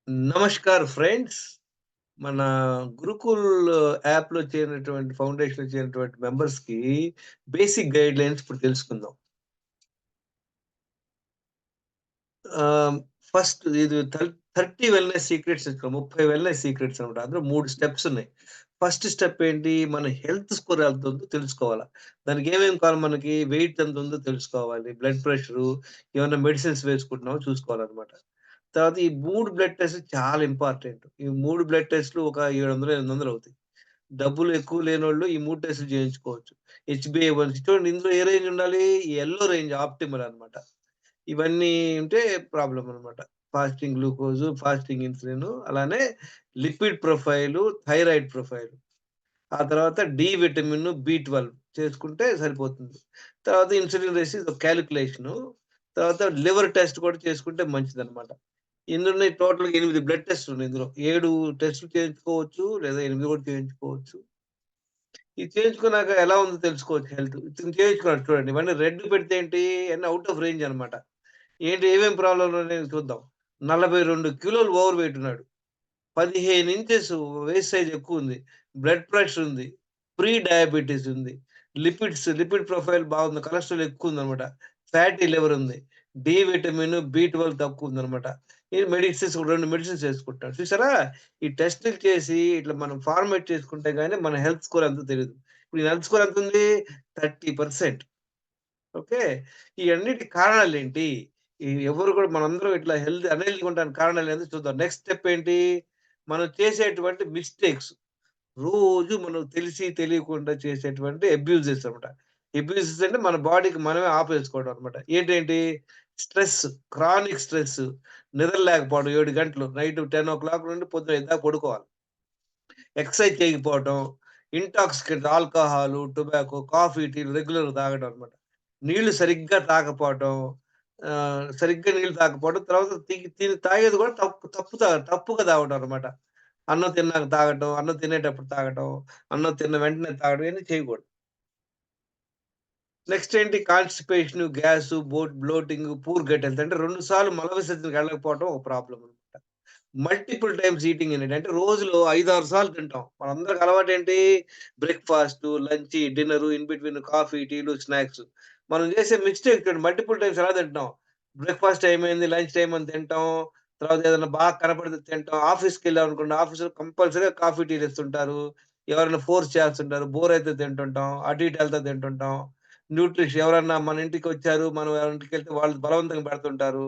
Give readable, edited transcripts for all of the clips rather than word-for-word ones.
Namaskar friends. మన గురుకుల్ యాప్‌లో చేరినటువంటి ఫౌండేషన్‌లో చేరినటువంటి మెంబర్స్‌కి బేసిక్ గైడ్‌లైన్స్ ఇప్పుడు తెలుసుకుందాం. ఆహ్, ఫస్ట్ ఇది 30 వెల్‌నెస్ సీక్రెట్స్ 30 వెల్‌నెస్ సీక్రెట్స్ అన్నమాట. అందులో 3 స్టెప్స్ ఉన్నాయి. ఫస్ట్ స్టెప్ ఏంటి? మన హెల్త్ స్కోర్ ఎంత ఉందో తెలుసుకోవాల. దానికి ఏమేమి కావాలి మనకి? వెయిట్ ఎంత ఉందో తెలుసుకోవాలి. బ్లడ్ ప్రెషరు, ఏమన్నా మెడిసిన్స్ వేసుకుంటున్నామో చూసుకోవాలన్నమాట. తర్వాత ఈ 3 బ్లడ్ టెస్ట్‌లు చాలా ఇంపార్టెంట్. ఈ 3 బ్లడ్ టెస్ట్‌లు ఒక 700, 800 అవుతాయి. డబ్బులు ఎక్కువ లేనోళ్ళు ఈ 3 టెస్ట్‌లు చేయించుకోవచ్చు. హెచ్‌బీఏ1సి చూడండి ఇందులో ఏ రేంజ్ ఉండాలి? యెల్లో రేంజ్ ఆప్టిమల్ అన్నమాట. ఇవన్నీ ఉంటే ప్రాబ్లమ్ అన్నమాట. ఫాస్టింగ్ గ్లూకోజు, ఫాస్టింగ్ ఇన్సులిను, అలానే లిపిడ్ ప్రొఫైలు, థైరాయిడ్ ప్రొఫైలు. ఆ తర్వాత డి విటమిన్, బి12 చేసుకుంటే సరిపోతుంది. తర్వాత ఇన్సులిన్ రెసిస్ ఒక కాలిక్యులేషను. తర్వాత లివర్ టెస్ట్ కూడా చేసుకుంటే మంచిదన్నమాట. ఎన్నున్నాయి టోటల్‌గా 8 బ్లడ్ టెస్ట్‌లున్నాయి ఇందులో. 7 టెస్ట్‌లు చేయించుకోవచ్చు. లేదా 8 కూడా చేయించుకోవచ్చు. ఇది చేయించుకున్నాక ఎలా ఉందో తెలుసుకోవచ్చు హెల్త్. ఇతను చేయించుకున్నాడు చూడండి. ఇవన్నీ రెడ్ పెడితే ఏంటి? అన్నీ ఔట్ ఆఫ్ రేంజ్ అన్నమాట. ఏంటి ఏమేం ప్రాబ్లమ్‌లున్నాయో చూద్దాం. 42 కిలోలు ఓవర్ వెయిట్ ఉన్నాడు. 15 ఇంచెస్ వేస్ట్ సైజ్ ఎక్కువుంది. బ్లడ్ ప్రెషర్ ఉంది. ప్రీ డయాబిటిస్ ఉంది. లిపిడ్ ప్రొఫైల్ బాగుంది. కొలెస్ట్రాల్ ఎక్కువుందన్నమాట. ఫ్యాటీ లివర్ ఉంది. డి విటమిన్, బి12 తక్కువుందన్నమాట. ఈ మెడిసిన్స్ 2 మెడిసిన్స్ యేసుకుంటాడు. చూసారా? ఈ టెస్ట్‌లు చేసి ఇట్లా మనం ఫార్మాట్ చేసుకుంటే గాని మన హెల్త్ స్కోర్ ఎంతో తెలీదు. ఇప్పుడు ఈ హెల్త్ స్కోర్ ఎంతుంది? 30%. ఓకే. ఈ అన్నిటి కారణాలేంటి? ఎవరు కూడా మనందరం ఇట్లా అన్‌హెల్తీగా ఉండడానికి కారణాలేందో చూద్దాం. నెక్స్ట్ స్టెప్ ఏంటి? మనం చేసేటువంటి మిస్టేక్స్. రోజు మనం తెలిసి తెలియకుండా చేసేటువంటి అబ్యూజెస్ అన్నమాట. అబ్యూజెస్ అంటే మన బాడీకి మనమే ఆపేసుకోవడం అన్నమాట. ఏంటేంటి? స్ట్రెస్, క్రానిక్ స్ట్రెస్, నిద్ర లేకపోవడం 7 గంటలు. నైట్ 10:00 నుండి పొద్దున 5 దాకా పడుకోవాలి. ఎక్సర్సైజ్ చేయకపోవటం, ఇంటాక్సికెంట్స్ ఆల్కహాలు, టొబాకో, కాఫీ, టీలు రెగ్యులర్‌గా తాగడం అన్నమాట. నీళ్లు సరిగ్గా తాగకపోవటం, సరిగ్గా నీళ్లు తాగకపోవడం, తర్వాత తాగేది కూడా తప్పుగా తాగడం అన్నమాట. అన్నం తిన్నాక తాగటం, అన్నం తినేటప్పుడు తాగటం, అన్నం తిన్న వెంటనే తాగడం ఇయన్నీ చేయకూడదు. నెక్స్ట్ ఏంటి constipation, gas, bloating, poor gut health అంటే 2 సార్లు మల విసర్జనకి వెళ్ళకపోవడం ఒక ప్రాబ్లమ్ అన్నమాట. మల్టిపుల్ టైమ్స్ ఈటింగ్ యూనిట్ అంటే రోజులో 5, 6 సార్లు తింటాం. మనందరికి అలవాటేంటి? Breakfast, lunch, dinner, in between coffee, టీలు, స్నాక్స్. మనం చేసే మిస్టేక్ చూడండి మల్టిపుల్ టైమ్స్ ఎలా తింటున్నాం. బ్రేక్‌ఫాస్ట్ టైమ్ అయింది, లంచ్ టైమ్ అని తింటాం. తర్వాత ఏదైనా బాగా కనపడితే తింటాం. ఆఫీస్‌కెళ్ళామనుకోండి, ఆఫీస్‌లో కంపల్సరీగా కాఫీ, టీలు ఇస్తుంటారు. ఎవరైనా ఫోర్స్ చేస్తుంటారు. బోర్ అయితే తింటుంటాం. అటు ఇటు ఎళ్తా తింటుంటాం. ఎవరన్నా మన ఇంటికొచ్చారు, మనం ఎవరి ఇంటికెళ్తే వాళ్ళు బలవంతంగా పెడుతుంటారు.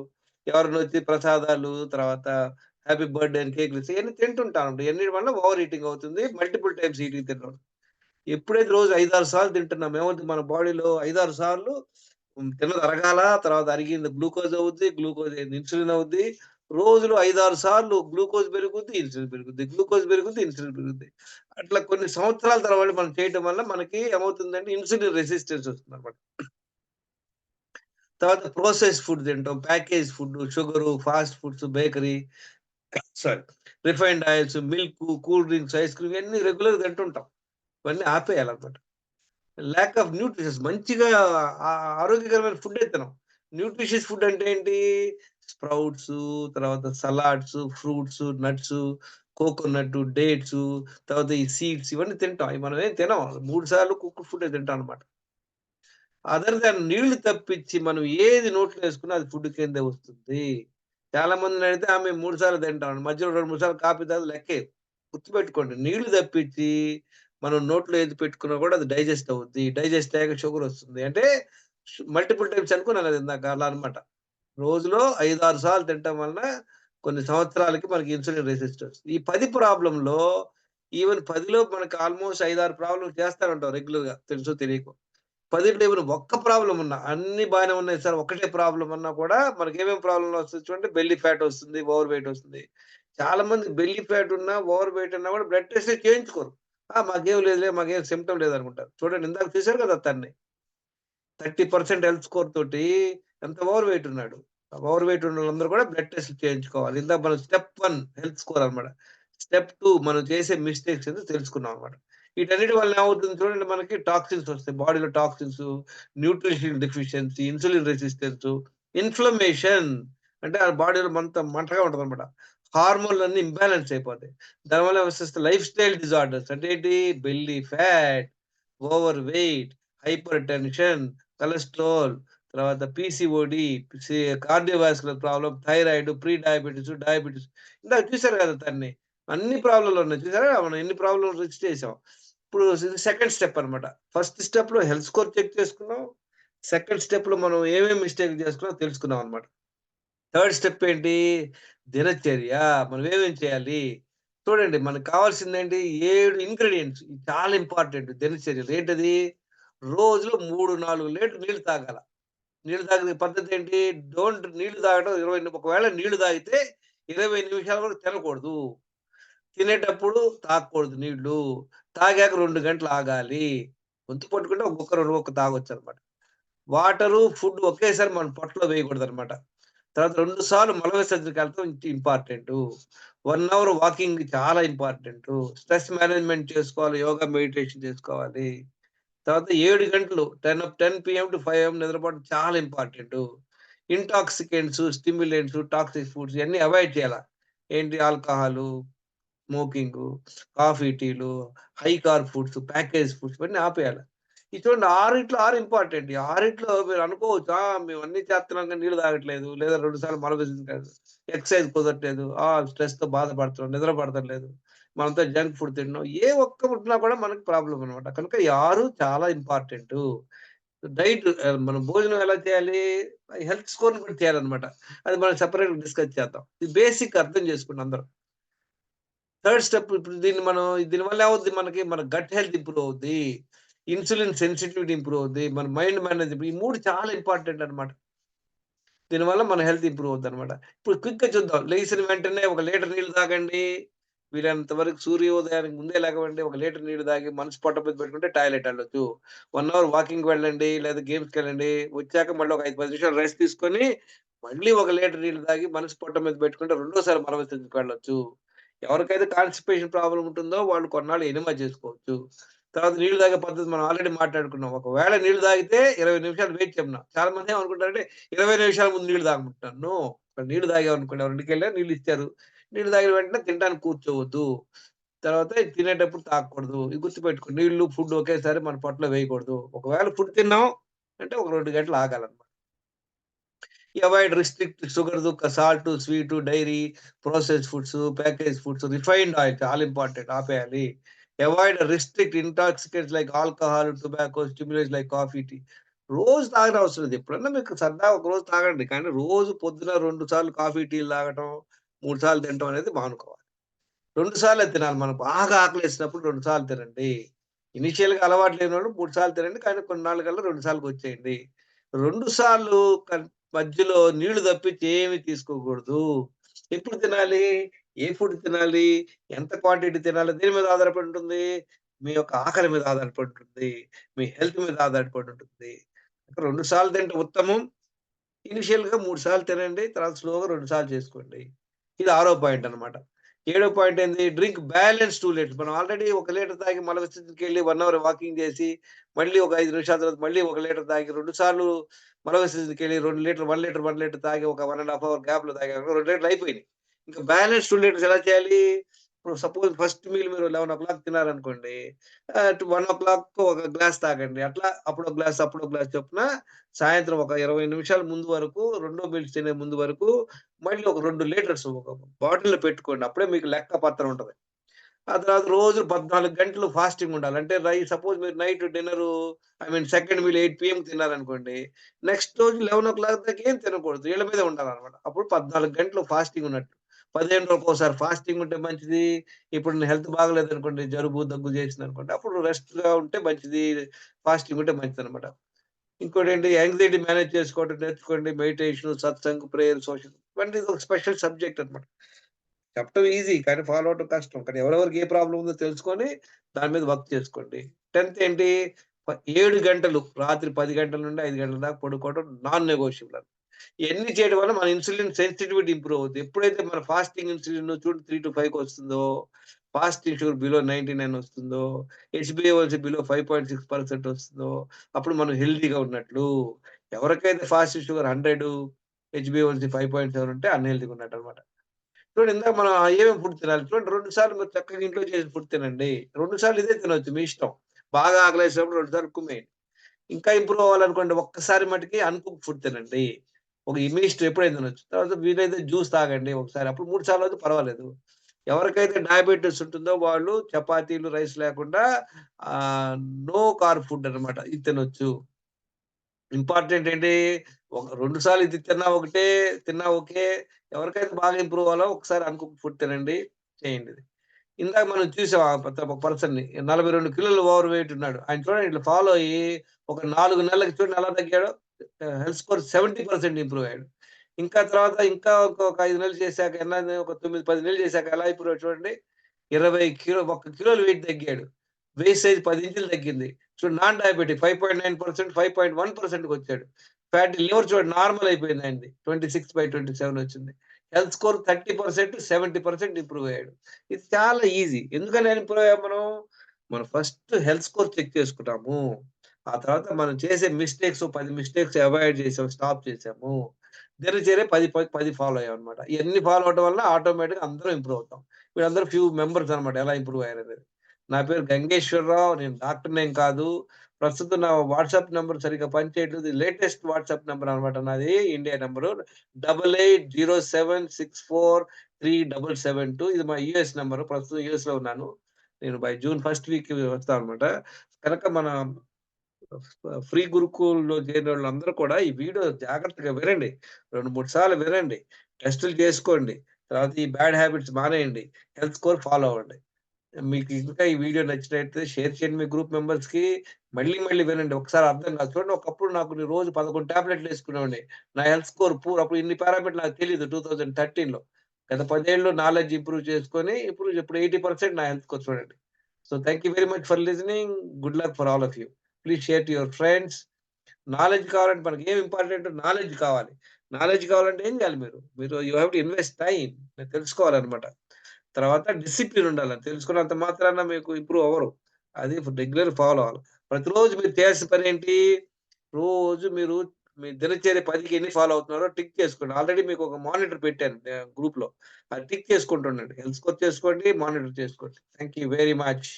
ఎవరైనా వచ్చి ప్రసాదాలు, తర్వాత హ్యాపీ బర్త్‌డే అని కేకులు ఇయన్నీ తింటుంటామండి. ఇయన్నిటి వల్ల ఓవర్ ఈటింగ్ అవుతుంది. మల్టిపుల్ టైమ్స్ ఈటింగ్ తినడం. ఎప్పుడైతే రోజు 5, 6 సార్లు తింటున్నామో ఏమవుద్ది మన బాడీలో 5, 6 సార్లు తిన్నది అరగాల. తర్వాత అరిగింది గ్లూకోజ్ అవుద్ది. గ్లూకోజ్ అయింది ఇన్సులిన్ అవుద్ది. రోజులో 5, 6 సార్లు గ్లూకోజ్ పెరుగుద్ది, ఇన్సులిన్ పెరుగుద్ది. గ్లూకోజ్ పెరుగుద్ది, ఇన్సులిన్ పెరుగుద్ది. అట్లా కొన్ని సంవత్సరాల తరబడి మనం చేయటం వల్ల మనకి ఏమవుతుందంటే ఇన్సులిన్ రెసిస్టెన్స్ వస్తుందన్నమాట. తర్వాత ప్రాసెస్డ్ ఫుడ్ తింటాం. Package food, sugar, fast foods, bakery sorry refined oils, milk, cool drinks, ice cream ఇయన్నీ రెగ్యులర్‌గా తింటుంటాం. ఇవన్నీ ఆపేయాలన్నమాట. ల్యాక్ ఆఫ్ న్యూట్రిషన్స్ మంచిగా ఆరోగ్యకరమైన ఫుడ్డే తినం. న్యూట్రిషియస్ ఫుడ్ అంటే ఏంటి? స్ప్రౌట్సు, తర్వాత సలాడ్సు, ఫ్రూట్సు, నట్సు, కోకోనట్టు, డేట్సు, తర్వాత ఈ సీడ్స్ ఇవన్నీ తింటాం. అయి మనం ఏం తినం. 3 సార్లు కుక్డ్ ఫుడ్డే తింటాం అన్నమాట. అదర్ దాన్ నీళ్లు తప్పించి మనం ఏది నోట్లో ఏసుకున్నా అది ఫుడ్ కిందే వస్తుంది. చాలా మందినడిగితే మేము 3 సార్లు తింటాం. మధ్యలో 2, 3 సార్లు కాఫీ తాగితే లెక్కే. గుర్తుపెట్టుకోండి. నీళ్లు తప్పించి మనం నోట్లో ఏది పెట్టుకున్నా కూడా అది డైజెస్ట్ అవుద్ది. డైజెస్ట్ అయ్యాక షుగరొస్తుంది. అంటే మల్టిపుల్ టైమ్స్ అనుకున్నాను కదా! ఇందాక అలా అన్నమాట. రోజులో 5, 6 సార్లు తినటం వలన కొన్ని సంవత్సరాలకి మనకి ఇన్సులిన్ రెసిస్టెన్స్. ఈ 10 ప్రాబ్లమ్‌లో ఈవెన్ 10లో మనకు ఆల్‌మోస్ట్ 5, 6 ప్రాబ్లమ్స్ చేస్తానే ఉంటాం రెగ్యులర్‌గా తెలుసో తెలియకో. 10 ఈవెన్ ఒక్క ప్రాబ్లమ్ ఉన్నా అన్నీ బానే ఉన్నాయి సార్. ఒక్కటే ప్రాబ్లమ్ అన్నా కూడా మనకేమేం ప్రాబ్లమ్‌లు వస్తాయి చూడండి బెల్లీ ఫ్యాట్ వస్తుంది. ఓవర్ వెయిట్ వస్తుంది. చాలా మంది బెల్లీ ఫ్యాట్ ఉన్నా, ఓవర్ వెయిట్ ఉన్నా కూడా బ్లడ్ టెస్ట్‌లే చేయించుకోరు. మాకేం లేదులే, మాకేం సింప్టమ్ లేదనుకుంటారు. చూడండి ఇందాక చూసారు కదా తన్ని. 30% హెల్త్ స్కోర్ తోటి ఎంత ఓవర్ వెయిట్ ఉన్నాడు. ఆ ఓవర్ వెయిట్ ఉన్నోళ్ళందరూ కూడా బ్లడ్ టెస్ట్‌లు చేయించుకోవాలి. ఇందాక మనం స్టెప్ 1 హెల్త్ స్కోర్ అన్నమాట. స్టెప్ 2 మనం చేసే మిస్టేక్స్ ఏందో తెలుసుకున్నాం అన్నమాట. వీటన్నిటి వల్ల ఏమవుతుంది చూడండి మనకి టాక్సిన్స్ వస్తాయి. బాడీలో toxins, nutrition deficiency, insulin resistance, inflammation అంటే ఆ బాడీలో మంటగా ఉంటదన్నమాట. హార్మోన్‌లన్నీ ఇంబాలెన్స్ అయిపోతాయి. దానివల్ల వస్తే లైఫ్ స్టైల్ డిజార్డర్స్ అంటే ఏంటి? Belly fat, overweight, hypertension, cholesterol, తర్వాత PCOD, C cardiovascular problem, thyroid, prediabetes, diabetes ఇందాక చూసారు కదా తన్ని. అన్ని ప్రాబ్లమ్‌లున్నాయి. చూసారా? మనం ఎన్ని ప్రాబ్లమ్‌లు లిస్ట్ చేసాం. ఇప్పుడు ఇది సెకండ్ స్టెప్ అన్నమాట. ఫస్ట్ స్టెప్‌లో హెల్త్ స్కోర్ చెక్ చేసుకున్నాం. సెకండ్ స్టెప్‌లో మనం ఏమేమి మిస్టేక్‌లు చేసుకున్నామో తెలుసుకున్నాం అన్నమాట. థర్డ్ స్టెప్ ఏంటి? దినచర్య. మనం ఏమేం చేయాలి? చూడండి మనకు కావాల్సిందేంటి 7 ఇంగ్రీడియెంట్స్. ఇది చాలా ఇంపార్టెంట్ దినచర్యలో. ఏంటది? రోజులో 3, 4 లీటర్లు నీళ్లు తాగాల. నీళ్లు తాగే పద్ధతేంటి? నీళ్లు తాగడం ఒకవేళ నీళ్లు తాగితే 20 నిమిషాల వరకు తినకూడదు. తినేటప్పుడు తాగకూడదు నీళ్లు. తాగాక 2 గంటలు ఆగాలి. గొంతు పట్టుకుంటే ఒక గుక్క, 2 ముక్క తాగొచ్చనమాట. వాటరు, ఫుడ్ ఒకేసారి మన పొట్టలో వేయకూడదనమాట. తర్వాత 2 సార్లు మల విసర్జనకెళ్ళటం ఇంపార్టెంటు. 1 అవర్ వాకింగ్ చాలా ఇంపార్టెంటు. స్ట్రెస్ మేనేజ్‌మెంట్ చేసుకోవాలి. యోగా, మెడిటేషన్ చేసుకోవాలి. తర్వాత 7 గంటలు 10 పీఎం టు 5 ఏఎం నిద్రపోవడం చాలా important. Intoxicants, stimulants, toxic foods ఇయన్నీ అవాయిడ్ చేయాల. ఏంటి ఆల్కహాలు, స్మోకింగు, కాఫీ, టీలు, high carb foods, package foods ఇవన్నీ ఆపేయాల. ఈ చూడండి 6 ఇంపార్టెంట్. ఈ 6 మీరు అనుకోవచ్చు, మేము అన్నీ చేస్తున్నాం గానీ నీళ్ళు తాగట్లేదు. లేదా 2 సార్లు మల విసర్జన ఎక్సర్‌సైజ్ కుదరట్లేదు. స్ట్రెస్‌తో బాధపడుతున్నాం. నిద్ర పడతలేదు. మనంతా జంక్ ఫుడ్ తింటున్నాం. ఏ ఒక్క ఉన్నా కూడా మనకి ప్రాబ్లమ్ అనమాట. కనుక ఈ 6 చాలా ఇంపార్టెంటు. డైట్ మనం భోజనం ఎలా చేయాలి? హెల్త్ స్కోర్‌ని బట్టి చేయాలనమాట. అది మనం సెపరేట్‌గా డిస్కస్ చేద్దాం. ఇది బేసిక్ అర్థం చేసుకోండి అందరూ. థర్డ్ స్టెప్ ఇప్పుడు దీనివల్ల ఏమవుద్ది మనకి? మన గట్ హెల్త్ ఇంప్రూవ్ అవుద్ది. ఇన్సులిన్ సెన్సిటివిటీ ఇంప్రూవ్ అవుద్ది. మన మైండ్ మేనేజ్‌మెంట్ ఈ 3 చాలా ఇంపార్టెంట్ అన్నమాట. దీనివల్ల మన హెల్త్ ఇంప్రూవ్ అవుద్దన్నమాట. ఇప్పుడు క్విక్‌గా చూద్దాం. లెగిసిన వెంటనే 1 లీటర్ నీళ్లు తాగండి. వీలైనంత వరకు సూర్యోదయానికి ముందే లెగవండి. 1 లీటర్ నీళ్లు తాగి మనసు పొట్ట మీద పెట్టుకుంటే టాయిలెట్ ఎళ్ళొచ్చు. 1 అవర్ వాకింగ్‌కి వెళ్ళండి. లేదా గేమ్స్‌కెళ్ళండి. వచ్చాక మళ్ళీ ఒక 5, 10 నిమిషాలు రెస్ట్ తీసుకొని మళ్ళీ 1 లీటర్ నీళ్లు తాగి మనసు పొట్ట మీద పెట్టుకుంటే రెండోసారి మల విసర్జనకి వెళ్ళొచ్చు. ఎవరికైతే కాన్‌స్టిపేషన్ ప్రాబ్లమ్ ఉంటుందో వాళ్ళు కొన్నాళ్ళు ఎనిమా చేసుకోవచ్చు. తర్వాత నీళ్లు తాగే పద్ధతి మనం ఆల్రెడీ మాట్లాడుకున్నాం. ఒకవేళ నీళ్లు తాగితే 20 నిమిషాలు వెయిట్ చెప్పిన. చాలా మంది ఏమనుకుంటారంటే 20 నిమిషాల ముందు నీళ్లు తాగమంటున్నారు. నో. నీళ్లు తాగామనుకోండి ఎవరింటికెళ్ళినా నీళ్లు ఇచ్చారు. నీళ్లు తాగిన వెంటనే తినడానికి కూర్చోవద్దు. తర్వాత ఇది తినేటప్పుడు తాగకూడదు. ఇది గుర్తుపెట్టుకోండి. నీళ్లు, ఫుడ్ ఒకేసారి మన పొట్టలో వేయకూడదు. ఒకవేళ ఫుడ్ తిన్నాం అంటే ఒక 2 గంటలు ఆగాలన్నమాట. అవాయిడ్ రిస్ట్రిక్ట్ షుగర్‌దు, salt, sweet, dairy, processed foods, package foods, refined oil చాలా ఇంపార్టెంట్ ఆపేయాలి. Avoid restrict intoxicants like alcohol, tobacco, stimulants like coffee, tea. రోజు తాగనవసరం లేదు. ఎప్పుడన్నా మీకు సరదాగా ఒక రోజు తాగండి. కానీ రోజు పొద్దున 2 సార్లు కాఫీ, టీలు తాగటం, 3 సార్లు తినటం అనేది మానుకోవాలి. 2 సార్లే తినాలి. మనకు బాగా ఆకలేసినప్పుడు 2 సార్లు తినండి. ఇనీషియల్‌గా అలవాటు లేనోళ్ళు 3 సార్లు తినండి. కానీ కొన్నాళ్ళకల్లా 2 సార్లకొచ్చేయండి. 2 సార్లు మధ్యలో నీళ్లు తప్పించి ఏమి తీసుకోకూడదు. ఎప్పుడు తినాలి? ఏ ఫుడ్ తినాలి? ఎంత క్వాంటిటీ తినాలి? దేని మీద ఆధారపడి ఉంటుంది? మీ యొక్క ఆకలి మీద ఆధారపడి ఉంటుంది. మీ హెల్త్ మీద ఆధారపడి ఉంటుంది. 2 సార్లు తింటే ఉత్తమం. ఇనీషియల్‌గా 3 సార్లు తినండి. తర్వాత స్లోగా 2 సార్లు చేసుకోండి. ఇది ఆరో పాయింట్ అన్నమాట. ఏడో పాయింట్ ఏంది? Drink balance 2 litres. మనం ఆల్రెడీ 1 లీటర్ తాగి మల విసర్జనకెళ్ళి 1 అవర్ వాకింగ్ చేసి, మళ్ళీ ఒక 5 నిమిషాల తర్వాత మళ్ళీ 1 లీటర్ తాగి 2 సార్లు మల విసర్జనకెళ్ళి 2 లీటర్ 1 లీటర్, 1 లీటర్ తాగి ఒక 1 ½ అవర్ గ్యాప్‌లో తాగామనుకో 2 లీటర్లు అయిపోయినాయి. ఇంకా బ్యాలెన్స్ 2 లీటర్స్ ఎలా చేయాలి? ఇప్పుడు సపోజ్ ఫస్ట్ మీల్ మీరు 11:00 తిన్నారనుకోండి. 1:00 ఒక గ్లాస్ తాగండి. అట్లా అప్పుడో గ్లాస్, అప్పుడో గ్లాస్ చొప్పున సాయంత్రం ఒక 20 నిమిషాల ముందు వరకు రెండో మీల్స్ తినే ముందు వరకు మళ్ళీ ఒక 2 లీటర్స్ ఒక బాటిల్‌లో పెట్టుకోండి. అప్పుడే మీకు లెక్క పత్రం ఉంటది. ఆ తర్వాత రోజు 14 గంటలు ఫాస్టింగ్ ఉండాలి. అంటే సపోజ్ మీరు నైట్ డిన్నరు సెకండ్ మీల్ 8 పీఎంకి తిన్నారనుకోండి. నెక్స్ట్ రోజు 11:00 దాకా ఏం తినకూడదు. ఈళ్ళ మీదే ఉండాలన్నమాట. అప్పుడు 14 గంటలు ఫాస్టింగ్ ఉన్నట్టు. 15 రోజులకోసారి ఫాస్టింగ్ ఉంటే మంచిది. ఇప్పుడు నీ హెల్త్ బాగాలేదనుకోండి, జలుబు, దగ్గు చేసిందనుకోండి, అప్పుడు రెస్ట్‌గా ఉంటే మంచిది. ఫాస్టింగ్ ఉంటే మంచిదన్నమాట. ఇంకోటేంటి యాంక్సైటీ మేనేజ్ చేసుకోవడం నేర్చుకోండి. మెడిటేషన్, సత్సంగ్, ప్రేయర్, సోషల్ ఇవన్నీ ఒక స్పెషల్ సబ్జెక్ట్ అన్నమాట. చెప్పటం ఈజీ. కానీ ఫాలో అవ్వటం కష్టం. కానీ ఎవరెవరికి ఏ ప్రాబ్లమ్ ఉందో తెలుసుకొని దాని మీద వర్క్ చేసుకోండి. 10థ్ ఏంటి 7 గంటలు రాత్రి 10 గంటల నుండి 5 గంటల దాకా పడుకోవడం నాన్ నెగోషియబుల్ అని. ఇయన్నీ చేయడం వల్ల మన ఇన్సులిన్ సెన్సిటివిటీ ఇంప్రూవ్ అవుద్ది. ఎప్పుడైతే మన ఫాస్టింగ్ ఇన్సులిన్ చూడు 3-5కి వస్తుందో, ఫాస్టింగ్ షుగర్ బిలో 99 వస్తుందో, హెచ్‌బీఏవన్సీ బిలో 5.6% వస్తుందో, అప్పుడు మనం హెల్తీగా ఉన్నట్లు. ఎవరికైతే ఫాస్టింగ్ షుగర్ 100 హెచ్‌బీఏవన్సీ 5.7 ఉంటే అన్‌హెల్తీగా ఉన్నట్టన్నమాట. చూడండి ఇందాక మనం ఏమేమి ఫుడ్ తినాలి? చూడండి 2 సార్లు మీరు చక్కగా ఇంట్లో చేసిన ఫుడ్ తినండి. 2 సార్లు ఇదే తినొచ్చు మీ ఇష్టం. బాగా ఆకలేసినప్పుడు 2 సార్లు కుమ్మేయండి. ఇంకా ఇంప్రూవ్ అవ్వాలనుకోండి ఒక్కసారి మటికి అన్‌కుక్డ్ ఫుడ్ తినండి. మీ ఇష్టం ఎప్పుడైనా తినొచ్చు. తర్వాత వీలైతే జ్యూస్ తాగండి ఒకసారి. అప్పుడు 3 సార్లు అయితే పర్వాలేదు. ఎవరికైతే డయాబెటిస్ ఉంటుందో వాళ్ళు చపాతీలు, రైస్ లేకుండా ఆహ్, నో కార్బ్ ఫుడ్ అన్నమాట. ఇది తినొచ్చు. ఇంపార్టెంట్ ఏంటి? ఒక 2 సార్లు ఇది తిన్నా ఒకటే, తిన్నా ఓకే. ఎవరికైతే బాగా ఇంప్రూవ్ అవ్వాలో ఒకసారి అన్‌కుక్డ్ ఫుడ్ తినండి. చేయండి ఇది. ఇందాక మనం చూసాం ఒక పర్సన్‌ని 42 కిలోలు ఓవర్ వెయిట్ ఉన్నాడు. ఆయన చూడండి ఇట్లా ఫాలో అయ్యి ఒక 4 నెలలకి చూడండి ఎలా తగ్గాడో. హెల్త్ స్కోర్ 70% ఇంప్రూవ్ అయ్యాడు. ఇంకా తర్వాత ఇంకా ఒక 5 నెలలు చేశాక ఒక 9, 10 నెలలు చేశాక ఎలా ఇంప్రూవ్ అయ్యాడు చూడండి. 20 1 కిలోలు వెయిట్ తగ్గాడు. వేస్ట్ సైజ్ 10 ఇంచులు తగ్గింది. చూడు నాన్ డయాబెటిక్ 5.9% 5.1%కొచ్చాడు. ఫ్యాటీ లివర్ చూడండి నార్మల్ అయిపోయింది ఆయనది. 26/27 వచ్చింది. హెల్త్ స్కోర్ 30% 70% ఇంప్రూవ్ అయ్యాడు. ఇది చాలా ఈజీ. ఎందుకని ఇంప్రూవ్ అయ్యాం మనం? మనం ఫస్ట్ హెల్త్ స్కోర్ చెక్ చేసుకున్నాము. ఆ తర్వాత మనం చేసే మిస్టేక్స్ 10 మిస్టేక్స్ అవాయిడ్ చేసాం. స్టాప్ చేసాము. దినచర్య 10 ఫాలో అయ్యామన్నమాట. ఇయన్నీ ఫాలో అవ్వడం వల్ల ఆటోమేటిక్‌గా అందరం ఇంప్రూవ్ అవుతాం. వీళ్ళందరూ ఫ్యూ మెంబర్స్ అన్నమాట ఎలా ఇంప్రూవ్ అయ్యారనేది. నా పేరు గంగేశ్వరరావు. నేను డాక్టర్‌నేం కాదు. ప్రస్తుతం నా వాట్సాప్ నంబర్ సరిగ్గా పనిచేయట్లేదు. లేటెస్ట్ వాట్సాప్ నంబర్ అన్నమాట నాది. India number. 8807643772 ఇది మా యూఎస్ నంబరు. ప్రస్తుతం యూఎస్‌లో ఉన్నాను. నేను బై జూన్ ఫస్ట్ వీక్ వస్తా అన్నమాట. కనుక మన ఫ్రీ గురుకుల్‌లో చేరినోళ్ళందరూ కూడా ఈ వీడియో జాగ్రత్తగా వినండి. 2, 3 సార్లు వినండి. టెస్టులు చేసుకోండి. తర్వాత ఈ బ్యాడ్ హ్యాబిట్స్ మానేయండి. హెల్త్ స్కోర్ ఫాలో అవ్వండి. మీకు ఇంకా ఈ వీడియో నచ్చినట్టయితే షేర్ చేయండి మీ గ్రూప్ మెంబర్స్‌కి. మళ్ళీ మళ్ళీ వినండి. ఒకసారి అర్థం కాదు. చూడండి ఒకప్పుడు నేను రోజు 11 టాబ్లెట్‌లు యేసుకునేవాడిని. నా హెల్త్ స్కోర్ అప్పుడు ఇన్ని పారామీటర్లు నాకు తెలీదు 2013లో. గత 10 ఏళ్ళు నాలెడ్జ్ ఇంప్రూవ్ చేసుకొని ఇప్పుడు 80% నా హెల్త్ స్కోర్ చూడండి. So thank you very much for listening. Good luck for all of you. Please share to your friends. Knowledge కావాలంటే మనకి ఏం ఇంపార్టెంట్ నాలెడ్జ్ కావాలి. నాలెడ్జ్ కావాలంటే ఏం చేయాలి మీరు? You have to invest time. మీరు తెలుసుకోవాలన్నమాట. తర్వాత డిసిప్లిన్ ఉండాలి. తెలుసుకున్నంత మాత్రాన మీకు ఇంప్రూవ్ అవ్వరు. అది రెగ్యులర్ ఫాలో అవ్వాలి. ప్రతిరోజు మీరు చేయాల్సిన పనేంటి? రోజు మీరు మీ దినచర్య 10కి ఎన్ని ఫాలో అవుతున్నారో టిక్ చేసుకోండి. ఆల్రెడీ మీకు ఒక మానిటర్ పెట్టాను గ్రూప్‌లో. అది టిక్ చేసుకుంటూ ఉండండి. హెల్త్ స్కోర్ చేసుకోండి, మానిటర్ చేసుకోండి. Thank you very much.